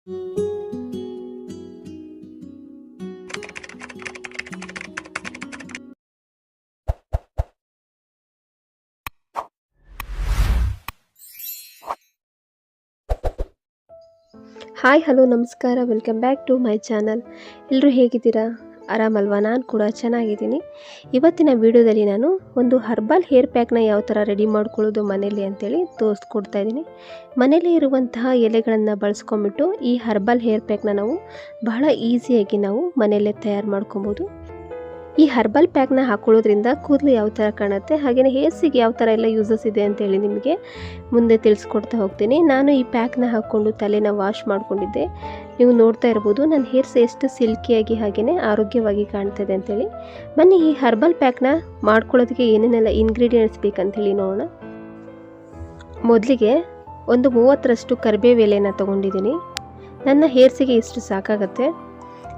Hi hello ನಮಸ್ಕಾರ, welcome back to my channel. ಎಲ್ಲರೂ ಹೇಗಿದ್ದೀರಾ? ಆರಾಮಲ್ವಾ? ನಾನು ಕೂಡ ಚೆನ್ನಾಗಿದ್ದೀನಿ. ಇವತ್ತಿನ ವಿಡಿಯೋದಲ್ಲಿ ನಾನು ಒಂದು ಹರ್ಬಲ್ ಹೇರ್ ಪ್ಯಾಕ್ನ ಯಾವ ಥರ ರೆಡಿ ಮಾಡ್ಕೊಳ್ಳೋದು ಮನೇಲಿ ಅಂತೇಳಿ ತೋರಿಸ್ಕೊಡ್ತಾ ಇದ್ದೀನಿ. ಮನೇಲಿ ಇರುವಂತಹ ಎಲೆಗಳನ್ನು ಬಳಸ್ಕೊಂಬಿಟ್ಟು ಈ ಹರ್ಬಲ್ ಹೇರ್ ಪ್ಯಾಕ್ನ ನಾವು ಬಹಳ ಈಸಿಯಾಗಿ ನಾವು ಮನೆಯಲ್ಲೇ ತಯಾರು ಮಾಡ್ಕೊಬೋದು. ಈ ಹರ್ಬಲ್ ಪ್ಯಾಕ್ನ ಹಾಕೊಳ್ಳೋದ್ರಿಂದ ಕೂದಲು ಯಾವ ಥರ ಕಾಣುತ್ತೆ, ಹಾಗೆಯೇ ಹೇರ್ಸಿಗೆ ಯಾವ ಥರ ಎಲ್ಲ ಯೂಸಸ್ ಇದೆ ಅಂತೇಳಿ ನಿಮಗೆ ಮುಂದೆ ತಿಳಿಸ್ಕೊಡ್ತಾ ಹೋಗ್ತೀನಿ. ನಾನು ಈ ಪ್ಯಾಕ್ನ ಹಾಕ್ಕೊಂಡು ತಲೆನ ವಾಶ್ ಮಾಡ್ಕೊಂಡಿದ್ದೆ. ನೀವು ನೋಡ್ತಾ ಇರ್ಬೋದು ನನ್ನ ಹೇರ್ಸ್ ಎಷ್ಟು ಸಿಲ್ಕಿಯಾಗಿ ಹಾಗೆಯೇ ಆರೋಗ್ಯವಾಗಿ ಕಾಣ್ತದೆ ಅಂತೇಳಿ. ಬನ್ನಿ ಈ ಹರ್ಬಲ್ ಪ್ಯಾಕ್ನ ಮಾಡ್ಕೊಳ್ಳೋದಕ್ಕೆ ಏನೇನೆಲ್ಲ ಇಂಗ್ರೀಡಿಯೆಂಟ್ಸ್ ಬೇಕಂತೇಳಿ ನೋಡೋಣ. ಮೊದಲಿಗೆ ಒಂದು 30ರಷ್ಟು ಕರಿಬೇವು ಎಲೆನ ತೊಗೊಂಡಿದ್ದೀನಿ. ನನ್ನ ಹೇರ್ಸಿಗೆ ಇಷ್ಟು ಸಾಕಾಗತ್ತೆ.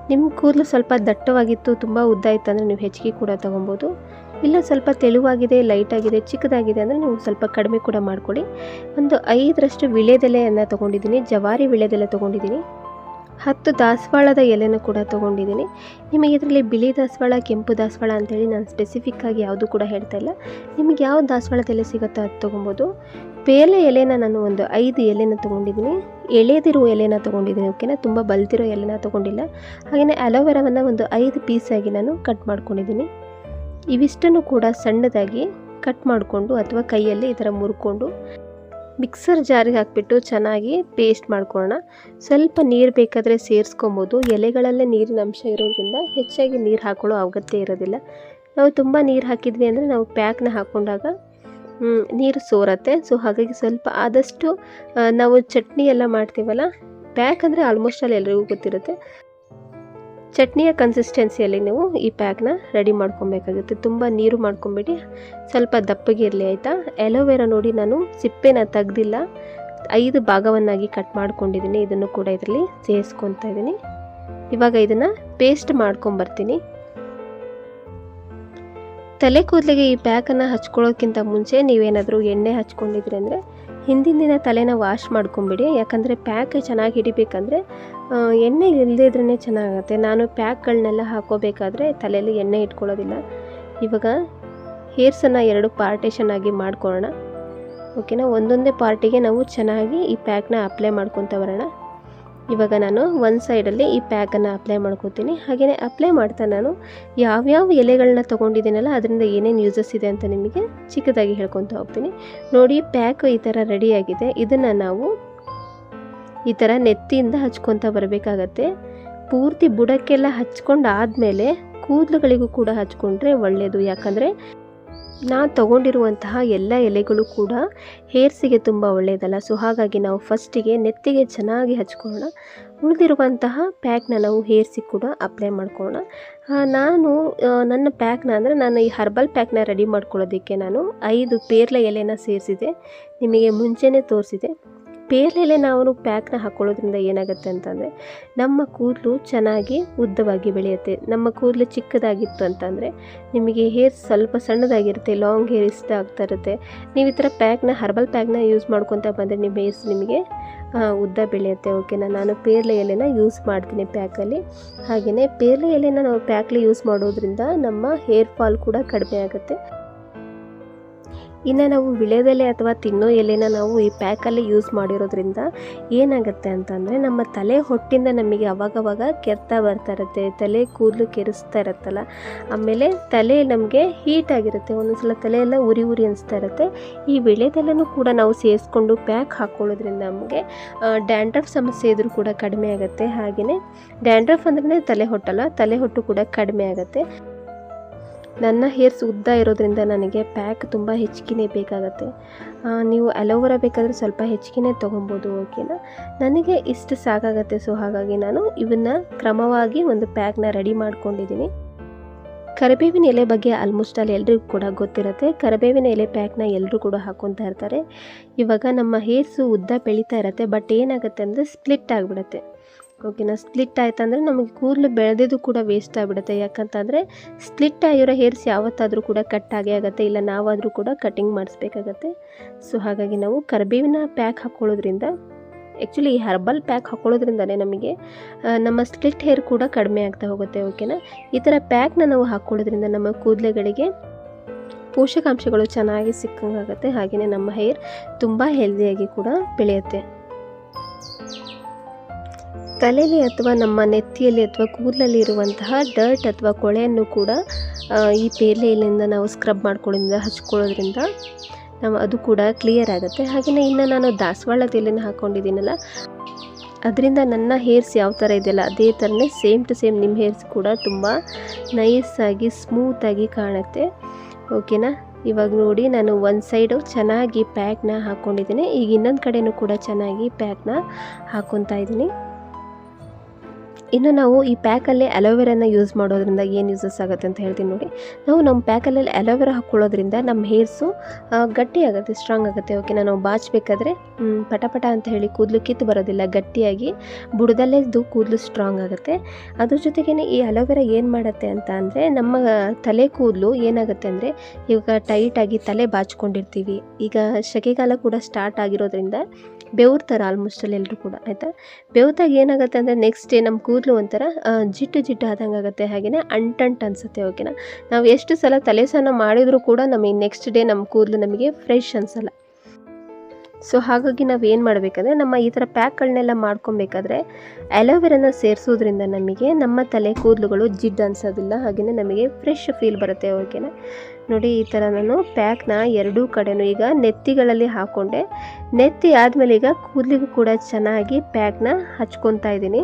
ನಿಮ್ಮ ಕೂದಲು ಸ್ವಲ್ಪ ದಟ್ಟವಾಗಿತ್ತು, ತುಂಬ ಉದ್ದ ಇತ್ತು ಅಂದರೆ ನೀವು ಹೆಚ್ಚಿಗೆ ಕೂಡ ತೊಗೊಬೋದು. ಇಲ್ಲ ಸ್ವಲ್ಪ ತೆಳುವಾಗಿದೆ, ಲೈಟಾಗಿದೆ, ಚಿಕ್ಕದಾಗಿದೆ ಅಂದರೆ ನೀವು ಸ್ವಲ್ಪ ಕಡಿಮೆ ಕೂಡ ಮಾಡ್ಕೊಳ್ಳಿ. ಒಂದು 5ರಷ್ಟು ವಿಳ್ಯದೆಲೆಯನ್ನು ತೊಗೊಂಡಿದ್ದೀನಿ, ಜವಾರಿ ವಿಳ್ಯದೆಲೆ ತೊಗೊಂಡಿದ್ದೀನಿ. 10 ದಾಸವಾಳದ ಎಲೆನೂ ಕೂಡ ತೊಗೊಂಡಿದ್ದೀನಿ. ನಿಮಗೆ ಇದರಲ್ಲಿ ಬಿಳಿ ದಾಸವಾಳ, ಕೆಂಪು ದಾಸವಾಳ ಅಂತೇಳಿ ನಾನು ಸ್ಪೆಸಿಫಿಕ್ಕಾಗಿ ಯಾವುದು ಕೂಡ ಹೇಳ್ತಾ ಇಲ್ಲ. ನಿಮಗೆ ಯಾವ ದಾಸವಾಳದ ಎಲೆ ಸಿಗುತ್ತೋ ಅದು ತೊಗೊಬೋದು. ಬೇಲೆ ಎಲೆನ ನಾನು ಒಂದು 5 ಎಲೆನ ತೊಗೊಂಡಿದ್ದೀನಿ. ಎಳೆದಿರುವ ಎಲೆನ ತೊಗೊಂಡಿದ್ದೀನಿ, ಓಕೆನಾ? ತುಂಬ ಬಲ್ತಿರೋ ಎಲೆನ ತೊಗೊಂಡಿಲ್ಲ. ಹಾಗೆಯೇ ಅಲೋವೆರಾವನ್ನು ಒಂದು 5 ಪೀಸಾಗಿ ನಾನು ಕಟ್ ಮಾಡ್ಕೊಂಡಿದ್ದೀನಿ. ಇವಿಷ್ಟನ್ನು ಕೂಡ ಸಣ್ಣದಾಗಿ ಕಟ್ ಮಾಡಿಕೊಂಡು ಅಥವಾ ಕೈಯಲ್ಲಿ ಈ ಥರ ಮುರ್ಕೊಂಡು ಮಿಕ್ಸರ್ ಜಾರಿಗೆ ಹಾಕಿಬಿಟ್ಟು ಚೆನ್ನಾಗಿ ಪೇಸ್ಟ್ ಮಾಡ್ಕೊಳ್ಳೋಣ. ಸ್ವಲ್ಪ ನೀರು ಬೇಕಾದರೆ ಸೇರಿಸ್ಕೊಬೋದು. ಎಲೆಗಳಲ್ಲೇ ನೀರಿನ ಅಂಶ ಇರೋದ್ರಿಂದ ಹೆಚ್ಚಾಗಿ ನೀರು ಹಾಕೊಳ್ಳೋ ಅಗತ್ಯ ಇರೋದಿಲ್ಲ. ನಾವು ತುಂಬ ನೀರು ಹಾಕಿದ್ವಿ ಅಂದರೆ ನಾವು ಪ್ಯಾಕ್ನ ಹಾಕ್ಕೊಂಡಾಗ ನೀರು ಸೋರತ್ತೆ. ಸೊ ಹಾಗಾಗಿ ಸ್ವಲ್ಪ ಆದಷ್ಟು ನಾವು ಚಟ್ನಿ ಎಲ್ಲ ಮಾಡ್ತೀವಲ್ಲ, ಪ್ಯಾಕ್ ಅಂದರೆ ಆಲ್ಮೋಸ್ಟ್ ಅಲ್ಲಿ ಎಲ್ರಿಗೂ ಗೊತ್ತಿರುತ್ತೆ. ಚಟ್ನಿಯ ಕನ್ಸಿಸ್ಟೆನ್ಸಿಯಲ್ಲಿ ನೀವು ಈ ಪ್ಯಾಕ್ನ ರೆಡಿ ಮಾಡ್ಕೊಬೇಕಾಗುತ್ತೆ. ತುಂಬ ನೀರು ಮಾಡ್ಕೊಂಬಿಡಿ, ಸ್ವಲ್ಪ ದಪ್ಪಗೆ ಇರಲಿ, ಆಯಿತಾ? ಅಲೋವೆರಾ ನೋಡಿ ನಾನು ಸಿಪ್ಪೆನ ತೆಗ್ದಿಲ್ಲ, 5 ಭಾಗವನ್ನಾಗಿ ಕಟ್ ಮಾಡ್ಕೊಂಡಿದ್ದೀನಿ. ಇದನ್ನು ಕೂಡ ಇದರಲ್ಲಿ ಸೇರಿಸ್ಕೊತಾ ಇದ್ದೀನಿ. ಇವಾಗ ಇದನ್ನು ಪೇಸ್ಟ್ ಮಾಡ್ಕೊಂಬರ್ತೀನಿ. ತಲೆ ಕೂದಲಿಗೆ ಈ ಪ್ಯಾಕನ್ನು ಹಚ್ಕೊಳ್ಳೋಕ್ಕಿಂತ ಮುಂಚೆ ನೀವೇನಾದರೂ ಎಣ್ಣೆ ಹಚ್ಕೊಂಡಿದ್ರಿ ಅಂದರೆ ಹಿಂದಿನ ದಿನ ತಲೆನ ವಾಶ್ ಮಾಡ್ಕೊಂಬಿಡಿ. ಯಾಕಂದರೆ ಪ್ಯಾಕ್ ಚೆನ್ನಾಗಿ ಹಿಡಿಬೇಕಂದ್ರೆ ಎಣ್ಣೆ ಇಲ್ಲದೇ ಇದ್ರೇ ಚೆನ್ನಾಗುತ್ತೆ. ನಾನು ಪ್ಯಾಕ್ಗಳನ್ನೆಲ್ಲ ಹಾಕೋಬೇಕಾದ್ರೆ ತಲೆಯಲ್ಲಿ ಎಣ್ಣೆ ಇಟ್ಕೊಳ್ಳೋದಿಲ್ಲ. ಇವಾಗ ಹೇರ್ಸನ್ನು 2 ಪಾರ್ಟೇಷನ್ ಆಗಿ ಮಾಡ್ಕೊಳ್ಳೋಣ, ಓಕೆನಾ? ಒಂದೊಂದೇ ಪಾರ್ಟಿಗೆ ನಾವು ಚೆನ್ನಾಗಿ ಈ ಪ್ಯಾಕ್ನ ಅಪ್ಲೈ ಮಾಡ್ಕೊತ ಬರೋಣ. ಇವಾಗ ನಾನು ಒಂದು ಸೈಡಲ್ಲಿ ಈ ಪ್ಯಾಕನ್ನು ಅಪ್ಲೈ ಮಾಡ್ಕೋತೀನಿ. ಹಾಗೆಯೇ ಅಪ್ಲೈ ಮಾಡ್ತಾ ನಾನು ಯಾವ್ಯಾವ ಎಲೆಗಳನ್ನ ತೊಗೊಂಡಿದ್ದೀನಲ್ಲ ಅದರಿಂದ ಏನೇನು ಯೂಸಸ್ ಇದೆ ಅಂತ ನಿಮಗೆ ಚಿಕ್ಕದಾಗಿ ಹೇಳ್ಕೊತ ಹೋಗ್ತೀನಿ. ನೋಡಿ, ಪ್ಯಾಕ್ ಈ ಥರ ರೆಡಿಯಾಗಿದೆ. ಇದನ್ನು ನಾವು ಈ ಥರ ನೆತ್ತಿಯಿಂದ ಹಚ್ಕೊತ ಬರಬೇಕಾಗತ್ತೆ. ಪೂರ್ತಿ ಬುಡಕ್ಕೆಲ್ಲ ಹಚ್ಕೊಂಡು ಆದಮೇಲೆ ಕೂದಲುಗಳಿಗೂ ಕೂಡ ಹಚ್ಕೊಂಡ್ರೆ ಒಳ್ಳೆಯದು. ಯಾಕಂದರೆ ನಾನು ತೊಗೊಂಡಿರುವಂತಹ ಎಲ್ಲ ಎಲೆಗಳು ಕೂಡ ಹೇರ್ಸಿಗೆ ತುಂಬ ಒಳ್ಳೆಯದಲ್ಲ. ಸೊ ಹಾಗಾಗಿ ನಾವು ಫಸ್ಟಿಗೆ ನೆತ್ತಿಗೆ ಚೆನ್ನಾಗಿ ಹಚ್ಕೊಳ್ಳೋಣ. ಉಳಿದಿರುವಂತಹ ಪ್ಯಾಕ್ನ ನಾವು ಹೇರ್ಸಿಗೆ ಕೂಡ ಅಪ್ಲೈ ಮಾಡ್ಕೊಳ್ಳೋಣ. ನಾನು ನನ್ನ ಪ್ಯಾಕ್ನ ಅಂದರೆ ನಾನು ಈ ಹರ್ಬಲ್ ಪ್ಯಾಕ್ನ ರೆಡಿ ಮಾಡ್ಕೊಳ್ಳೋದಕ್ಕೆ ನಾನು 5 ಪೇರ್ಲೆ ಎಲೆನ ಸೇರಿಸಿದೆ. ನಿಮಗೆ ಮುಂಚೆನೇ ತೋರಿಸಿದೆ. ಪೇರ್ಲೆ ಎಲೆ ನಾವು ಪ್ಯಾಕ್ನ ಹಾಕ್ಕೊಳ್ಳೋದ್ರಿಂದ ಏನಾಗುತ್ತೆ ಅಂತಂದರೆ ನಮ್ಮ ಕೂದಲು ಚೆನ್ನಾಗಿ ಉದ್ದವಾಗಿ ಬೆಳೆಯುತ್ತೆ. ನಮ್ಮ ಕೂದಲು ಚಿಕ್ಕದಾಗಿತ್ತು ಅಂತಂದರೆ ನಿಮಗೆ ಹೇರ್ ಸ್ವಲ್ಪ ಸಣ್ಣದಾಗಿರುತ್ತೆ, ಲಾಂಗ್ ಹೇರ್ ಇಷ್ಟ ಆಗ್ತಾ ಇರುತ್ತೆ. ನೀವು ಈ ಥರ ಪ್ಯಾಕ್ನ ಹರ್ಬಲ್ ಪ್ಯಾಕ್ನ ಯೂಸ್ ಮಾಡ್ಕೊತ ಬಂದರೆ ನಿಮ್ಮ ಹೇರ್ಸ್ ನಿಮಗೆ ಉದ್ದ ಬೆಳೆಯುತ್ತೆ, ಓಕೆನಾ? ನಾನು ಪೇರ್ಲೆ ಎಲೆನ ಯೂಸ್ ಮಾಡ್ತೀನಿ ಪ್ಯಾಕಲ್ಲಿ. ಹಾಗೆಯೇ ಪೇರ್ಲೆ ಎಲೆನ ನಾವು ಪ್ಯಾಕ್ಲಿ ಯೂಸ್ ಮಾಡೋದ್ರಿಂದ ನಮ್ಮ ಹೇರ್ ಫಾಲ್ ಕೂಡ ಕಡಿಮೆ ಆಗುತ್ತೆ. ಇನ್ನು ನಾವು ವಿಳ್ಯದೆಲೆ ಅಥವಾ ತಿನ್ನೋ ಎಲೆನ ನಾವು ಈ ಪ್ಯಾಕಲ್ಲಿ ಯೂಸ್ ಮಾಡಿರೋದ್ರಿಂದ ಏನಾಗುತ್ತೆ ಅಂತಂದರೆ ನಮ್ಮ ತಲೆ ಹೊಟ್ಟಿಂದ ನಮಗೆ ಅವಾಗವಾಗ ಕೆರ್ತಾ ಬರ್ತಾ ಇರುತ್ತೆ, ತಲೆ ಕೂದಲು ಕೆರೆಸ್ತಾ ಇರುತ್ತಲ್ಲ, ಆಮೇಲೆ ತಲೆ ನಮಗೆ ಹೀಟಾಗಿರುತ್ತೆ, ಒಂದೊಂದ್ಸಲ ತಲೆಯೆಲ್ಲ ಉರಿ ಉರಿ ಅನಿಸ್ತಾ ಇರುತ್ತೆ. ಈ ವಿಳ್ಯದೆಲೆನೂ ಕೂಡ ನಾವು ಸೇರಿಸ್ಕೊಂಡು ಪ್ಯಾಕ್ ಹಾಕ್ಕೊಳ್ಳೋದ್ರಿಂದ ನಮಗೆ ಡ್ಯಾಂಡ್ರಫ್ ಸಮಸ್ಯೆ ಇದ್ರೂ ಕೂಡ ಕಡಿಮೆ ಆಗುತ್ತೆ. ಹಾಗೆಯೇ ಡ್ಯಾಂಡ್ರಫ್ ಅಂದ್ರೆ ತಲೆ ಹೊಟ್ಟಲ್ಲ, ತಲೆ ಹೊಟ್ಟು ಕೂಡ ಕಡಿಮೆ ಆಗುತ್ತೆ. ನನ್ನ ಹೇರ್ಸ್ ಉದ್ದ ಇರೋದ್ರಿಂದ ನನಗೆ ಪ್ಯಾಕ್ ತುಂಬ ಹೆಚ್ಚಿಗೆ ಬೇಕಾಗುತ್ತೆ. ನೀವು ಅಲೋವೆರಾ ಬೇಕಾದರೆ ಸ್ವಲ್ಪ ಹೆಚ್ಚಿಗೆ ತೊಗೊಬೋದು, ಓಕೆನಾ? ನನಗೆ ಇಷ್ಟು ಸಾಕಾಗುತ್ತೆ. ಸೊ ಹಾಗಾಗಿ ನಾನು ಇವನ್ನ ಕ್ರಮವಾಗಿ ಒಂದು ಪ್ಯಾಕ್ನ ರೆಡಿ ಮಾಡ್ಕೊಂಡಿದ್ದೀನಿ. ಕರಿಬೇವಿನ ಎಲೆ ಬಗ್ಗೆ ಆಲ್ಮೋಸ್ಟ್ ಅಲ್ಲಿ ಎಲ್ರಿಗೂ ಕೂಡ ಗೊತ್ತಿರುತ್ತೆ. ಕರಿಬೇವಿನ ಎಲೆ ಪ್ಯಾಕ್ನ ಎಲ್ಲರೂ ಕೂಡ ಹಾಕ್ಕೊತಾ ಇರ್ತಾರೆ. ಇವಾಗ ನಮ್ಮ ಹೇರ್ಸು ಉದ್ದ ಬೆಳೀತಾ ಇರುತ್ತೆ, ಬಟ್ ಏನಾಗುತ್ತೆ ಅಂದರೆ ಸ್ಪ್ಲಿಟ್ ಆಗಿಬಿಡುತ್ತೆ, ಓಕೆನಾ? ಸ್ಪ್ಲಿಟ್ ಆಯ್ತಂದರೆ ನಮಗೆ ಕೂದಲು ಬೆಳೆದಿದ್ದು ಕೂಡ ವೇಸ್ಟ್ ಆಗಿಬಿಡುತ್ತೆ. ಯಾಕಂತಂದರೆ ಸ್ಪ್ಲಿಟ್ ಆಗಿರೋ ಹೇರ್ಸ್ ಯಾವತ್ತಾದರೂ ಕೂಡ ಕಟ್ ಆಗೇ ಆಗುತ್ತೆ, ಇಲ್ಲ ನಾವಾದರೂ ಕೂಡ ಕಟಿಂಗ್ ಮಾಡಿಸ್ಬೇಕಾಗತ್ತೆ. ಸೊ ಹಾಗಾಗಿ ನಾವು ಕರಿಬೇವಿನ ಪ್ಯಾಕ್ ಹಾಕ್ಕೊಳ್ಳೋದ್ರಿಂದ ಆ್ಯಕ್ಚುಲಿ ಈ ಹರ್ಬಲ್ ಪ್ಯಾಕ್ ಹಾಕ್ಕೊಳ್ಳೋದ್ರಿಂದನೇ ನಮಗೆ ನಮ್ಮ ಸ್ಪ್ಲಿಟ್ ಹೇರ್ ಕೂಡ ಕಡಿಮೆ ಆಗ್ತಾ ಹೋಗುತ್ತೆ. ಓಕೆನಾ, ಈ ಥರ ಪ್ಯಾಕ್ನ ನಾವು ಹಾಕ್ಕೊಳ್ಳೋದ್ರಿಂದ ನಮ್ಮ ಕೂದಲುಗಳಿಗೆ ಪೋಷಕಾಂಶಗಳು ಚೆನ್ನಾಗಿ ಸಿಕ್ಕಂಗಾಗುತ್ತೆ. ಹಾಗೆಯೇ ನಮ್ಮ ಹೇರ್ ತುಂಬ ಹೆಲ್ದಿಯಾಗಿ ಕೂಡ ಬೆಳೆಯುತ್ತೆ. ತಲೆಯಲ್ಲಿ ಅಥವಾ ನಮ್ಮ ನೆತ್ತಿಯಲ್ಲಿ ಅಥವಾ ಕೂದಲಲ್ಲಿ ಇರುವಂತಹ ಡರ್ಟ್ ಅಥವಾ ಕೊಳೆಯನ್ನು ಕೂಡ ಈ ಪೇರ್ಲೆ ಎಲೆಯಿಂದ ನಾವು ಸ್ಕ್ರಬ್ ಮಾಡ್ಕೊಳ್ಳೋದ್ರಿಂದ ಹಚ್ಕೊಳ್ಳೋದ್ರಿಂದ ಅದು ಕೂಡ ಕ್ಲಿಯರ್ ಆಗುತ್ತೆ. ಹಾಗೆಯೇ ಇನ್ನು ನಾನು ದಾಸವಾಳದ ಎಲೆನ ಹಾಕ್ಕೊಂಡಿದ್ದೀನಲ್ಲ, ಅದರಿಂದ ನನ್ನ ಹೇರ್ಸ್ ಯಾವ ಥರ ಇದೆಯಲ್ಲ ಅದೇ ಥರನೇ ಸೇಮ್ ಟು ಸೇಮ್ ನಿಮ್ಮ ಹೇರ್ಸ್ ಕೂಡ ತುಂಬ ನೈಸಾಗಿ ಸ್ಮೂತಾಗಿ ಕಾಣುತ್ತೆ. ಓಕೆನಾ, ಇವಾಗ ನೋಡಿ ನಾನು ಒಂದು ಸೈಡು ಚೆನ್ನಾಗಿ ಪ್ಯಾಕ್ನ ಹಾಕ್ಕೊಂಡಿದ್ದೀನಿ. ಈಗ ಇನ್ನೊಂದು ಕಡೆಯೂ ಕೂಡ ಚೆನ್ನಾಗಿ ಪ್ಯಾಕ್ನ ಹಾಕ್ಕೊತಾ ಇದ್ದೀನಿ. ಇನ್ನು ನಾವು ಈ ಪ್ಯಾಕಲ್ಲೇ ಅಲೋವೆರಾನ ಯೂಸ್ ಮಾಡೋದ್ರಿಂದ ಏನು ಯೂಸಸ್ ಆಗುತ್ತೆ ಅಂತ ಹೇಳ್ತೀನಿ ನೋಡಿ. ನಾವು ನಮ್ಮ ಪ್ಯಾಕಲ್ಲಿ ಅಲೋವೆರಾ ಹಾಕ್ಕೊಳ್ಳೋದ್ರಿಂದ ನಮ್ಮ ಹೇರ್ಸು ಗಟ್ಟಿ ಆಗುತ್ತೆ, ಸ್ಟ್ರಾಂಗ್ ಆಗುತ್ತೆ. ಓಕೆನಾ, ನಾವು ಬಾಚಬೇಕಾದ್ರೆ ಪಟಪಟ ಅಂತ ಹೇಳಿ ಕೂದಲು ಕಿತ್ತು ಬರೋದಿಲ್ಲ, ಗಟ್ಟಿಯಾಗಿ ಬುಡದಲ್ಲೇ ಕೂದಲು ಸ್ಟ್ರಾಂಗ್ ಆಗುತ್ತೆ. ಅದ್ರ ಜೊತೆಗೇ ಈ ಅಲೋವೆರಾ ಏನು ಮಾಡುತ್ತೆ ಅಂತ ಅಂದರೆ ನಮ್ಮ ತಲೆ ಕೂದಲು ಏನಾಗುತ್ತೆ ಅಂದರೆ, ಇವಾಗ ಟೈಟಾಗಿ ತಲೆ ಬಾಚ್ಕೊಂಡಿರ್ತೀವಿ, ಈಗ ಸೆಕೆಗಾಲ ಕೂಡ ಸ್ಟಾರ್ಟ್ ಆಗಿರೋದ್ರಿಂದ ಬೆವ್ರ್ತಾರೆ ಆಲ್ಮೋಸ್ಟಲ್ಲಿ ಎಲ್ಲರೂ ಕೂಡ, ಆಯಿತಾ. ಬೆವ್ತಾಗ ಏನಾಗುತ್ತೆ ಅಂದರೆ ನೆಕ್ಸ್ಟ್ ಡೇ ನಮ್ಮ ಕೂದಲು ಒಂಥರ ಜಿಡ್ಡು ಜಿಡ್ಡು ಆದಂಗೆ ಆಗುತ್ತೆ, ಹಾಗೆಯೇ ಅಂಟಂಟು ಅನಿಸುತ್ತೆ. ಓಕೆನಾ, ನಾವು ಎಷ್ಟು ಸಲ ತಲೆ ಸ್ನಾನ ಮಾಡಿದರೂ ಕೂಡ ನಮಗೆ ನೆಕ್ಸ್ಟ್ ಡೇ ನಮ್ಮ ಕೂದಲು ನಮಗೆ ಫ್ರೆಶ್ ಅನಿಸಲ್ಲ. ಸೊ ಹಾಗಾಗಿ ನಾವು ಏನು ಮಾಡಬೇಕಂದ್ರೆ, ನಮ್ಮ ಈ ಥರ ಪ್ಯಾಕ್ಗಳನ್ನೆಲ್ಲ ಮಾಡ್ಕೊಬೇಕಾದ್ರೆ ಅಲೋವೆರಾನ ಸೇರಿಸೋದ್ರಿಂದ ನಮಗೆ ನಮ್ಮ ತಲೆ ಕೂದಲುಗಳು ಜಿಡ್ಡು ಅನಿಸೋದಿಲ್ಲ, ಹಾಗೆಯೇ ನಮಗೆ ಫ್ರೆಶ್ ಫೀಲ್ ಬರುತ್ತೆ. ಓಕೆನಾ ನೋಡಿ, ಈ ಥರ ನಾನು ಪ್ಯಾಕ್ನ ಎರಡೂ ಕಡೆನೂ ಈಗ ನೆತ್ತಿಗಳಲ್ಲಿ ಹಾಕ್ಕೊಂಡೆ. ನೆತ್ತಿ ಆದಮೇಲೆ ಈಗ ಕೂದಲಿಗೂ ಕೂಡ ಚೆನ್ನಾಗಿ ಪ್ಯಾಕ್ನ ಹಚ್ಕೊತಾ ಇದ್ದೀನಿ.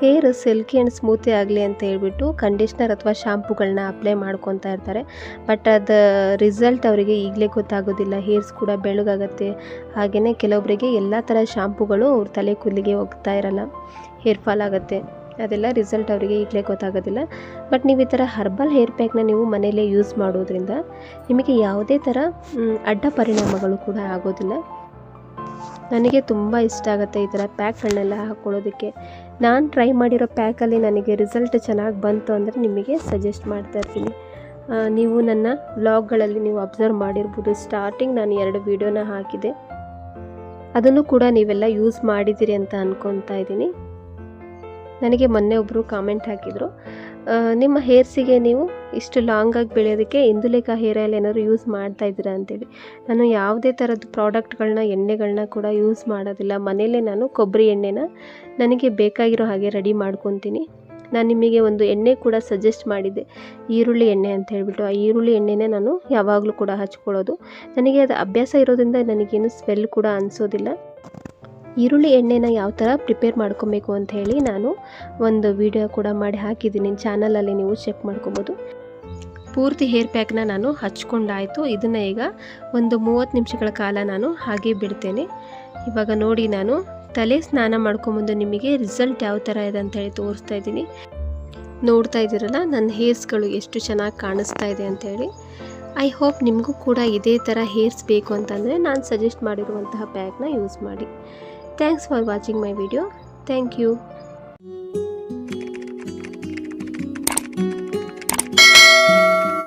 ಹೇರ್ ಸಿಲ್ಕಿ ಆ್ಯಂಡ್ ಸ್ಮೂತಿ ಆಗಲಿ ಅಂತ ಹೇಳ್ಬಿಟ್ಟು ಕಂಡೀಷ್ನರ್ ಅಥವಾ ಶಾಂಪುಗಳನ್ನ ಅಪ್ಲೈ ಮಾಡ್ಕೊತಾ ಇರ್ತಾರೆ. ಬಟ್ ಅದು ರಿಸಲ್ಟ್ ಅವರಿಗೆ ಈಗಲೇ ಗೊತ್ತಾಗೋದಿಲ್ಲ. ಹೇರ್ಸ್ ಕೂಡ ಬೆಳ್ಳಗಾಗುತ್ತೆ. ಹಾಗೆಯೇ ಕೆಲವೊಬ್ಬರಿಗೆ ಎಲ್ಲ ಥರ ಶಾಂಪುಗಳು ಅವ್ರ ತಲೆ ಕೂದಲಿಗೆ ಹೋಗ್ತಾ ಇರಲ್ಲ, ಹೇರ್ ಫಾಲ್ ಆಗುತ್ತೆ. ಅದೆಲ್ಲ ರಿಸಲ್ಟ್ ಅವರಿಗೆ ಈಗಲೇ ಗೊತ್ತಾಗೋದಿಲ್ಲ. ಬಟ್ ನೀವು ಈ ಥರ ಹರ್ಬಲ್ ಹೇರ್ ಪ್ಯಾಕ್ನ ನೀವು ಮನೆಯಲ್ಲೇ ಯೂಸ್ ಮಾಡೋದ್ರಿಂದ ನಿಮಗೆ ಯಾವುದೇ ಥರ ಅಡ್ಡ ಪರಿಣಾಮಗಳು ಕೂಡ ಆಗೋದಿಲ್ಲ. ನನಗೆ ತುಂಬ ಇಷ್ಟ ಆಗುತ್ತೆ ಈ ಥರ ಪ್ಯಾಕ್ಗಳನ್ನೆಲ್ಲ ಹಾಕ್ಕೊಳ್ಳೋದಕ್ಕೆ. ನಾನು ಟ್ರೈ ಮಾಡಿರೋ ಪ್ಯಾಕಲ್ಲಿ ನನಗೆ ರಿಸಲ್ಟ್ ಚೆನ್ನಾಗಿ ಬಂತು ಅಂದರೆ ನಿಮಗೆ ಸಜೆಸ್ಟ್ ಮಾಡ್ತಾ ಇರ್ತೀನಿ. ನೀವು ನನ್ನ ವ್ಲಾಗ್ಗಳಲ್ಲಿ ನೀವು ಅಬ್ಸರ್ವ್ ಮಾಡಿರ್ಬೋದು, ಸ್ಟಾರ್ಟಿಂಗ್ ನಾನು 2 ವೀಡಿಯೋನ ಹಾಕಿದೆ, ಅದನ್ನು ಕೂಡ ನೀವೆಲ್ಲ ಯೂಸ್ ಮಾಡಿದ್ದೀರಿ ಅಂತ ಅಂದ್ಕೊತಾ ಇದ್ದೀನಿ. ನನಗೆ ಮೊನ್ನೆ ಒಬ್ಬರು ಕಾಮೆಂಟ್ ಹಾಕಿದರು, ನಿಮ್ಮ ಹೇರ್ಸಿಗೆ ನೀವು ಇಷ್ಟು ಲಾಂಗಾಗಿ ಬೆಳೆಯೋದಕ್ಕೆ ಇಂದುಲೇಖ ಹೇರ್ ಆಯಿಲ್ ಏನಾದರೂ ಯೂಸ್ ಮಾಡ್ತಾ ಇದ್ದೀರಾ ಅಂತೇಳಿ. ನಾನು ಯಾವುದೇ ಥರದ್ದು ಪ್ರಾಡಕ್ಟ್ಗಳನ್ನ ಎಣ್ಣೆಗಳನ್ನ ಕೂಡ ಯೂಸ್ ಮಾಡೋದಿಲ್ಲ. ಮನೆಯಲ್ಲೇ ನಾನು ಕೊಬ್ಬರಿ ಎಣ್ಣೆನ ನನಗೆ ಬೇಕಾಗಿರೋ ಹಾಗೆ ರೆಡಿ ಮಾಡ್ಕೊತೀನಿ. ನಾನು ನಿಮಗೆ ಒಂದು ಎಣ್ಣೆ ಕೂಡ ಸಜೆಸ್ಟ್ ಮಾಡಿದ್ದೆ, ಈರುಳ್ಳಿ ಎಣ್ಣೆ ಅಂತ ಹೇಳ್ಬಿಟ್ಟು. ಆ ಈರುಳ್ಳಿ ಎಣ್ಣೆನೇ ನಾನು ಯಾವಾಗಲೂ ಕೂಡ ಹಚ್ಕೊಳ್ಳೋದು. ನನಗೆ ಅದು ಅಭ್ಯಾಸ ಇರೋದ್ರಿಂದ ನನಗೇನು ಸ್ಮೆಲ್ ಕೂಡ ಅನಿಸೋದಿಲ್ಲ. ಈರುಳ್ಳಿ ಎಣ್ಣೆನ ಯಾವ ಥರ ಪ್ರಿಪೇರ್ ಮಾಡ್ಕೊಬೇಕು ಅಂತ ಹೇಳಿ ನಾನು ಒಂದು ವಿಡಿಯೋ ಕೂಡ ಮಾಡಿ ಹಾಕಿದ್ದೀನಿ, ಚಾನಲಲ್ಲಿ ನೀವು ಚೆಕ್ ಮಾಡ್ಕೊಬೋದು. ಪೂರ್ತಿ ಹೇರ್ ಪ್ಯಾಕ್ನ ನಾನು ಹಚ್ಕೊಂಡಾಯಿತು. ಇದನ್ನು ಈಗ ಒಂದು 30 ನಿಮಿಷಗಳ ಕಾಲ ನಾನು ಹಾಗೆ ಬಿಡ್ತೇನೆ. ಇವಾಗ ನೋಡಿ, ನಾನು ತಲೆ ಸ್ನಾನ ಮಾಡ್ಕೊಂಬಂದು ನಿಮಗೆ ರಿಸಲ್ಟ್ ಯಾವ ಥರ ಇದೆ ಅಂತ ಹೇಳಿ ತೋರಿಸ್ತಾ ಇದ್ದೀನಿ. ನೋಡ್ತಾ ಇದ್ದೀರಲ್ಲ ನನ್ನ ಹೇರ್ಸ್ಗಳು ಎಷ್ಟು ಚೆನ್ನಾಗಿ ಕಾಣಿಸ್ತಾ ಇದೆ ಅಂಥೇಳಿ. ಐ ಹೋಪ್ ನಿಮಗೂ ಕೂಡ ಇದೇ ಥರ ಹೇರ್ಸ್ ಬೇಕು ಅಂತಂದರೆ ನಾನು ಸಜೆಸ್ಟ್ ಮಾಡಿರುವಂತಹ ಪ್ಯಾಕ್ನ ಯೂಸ್ ಮಾಡಿ. Thanks for watching my video. Thank you.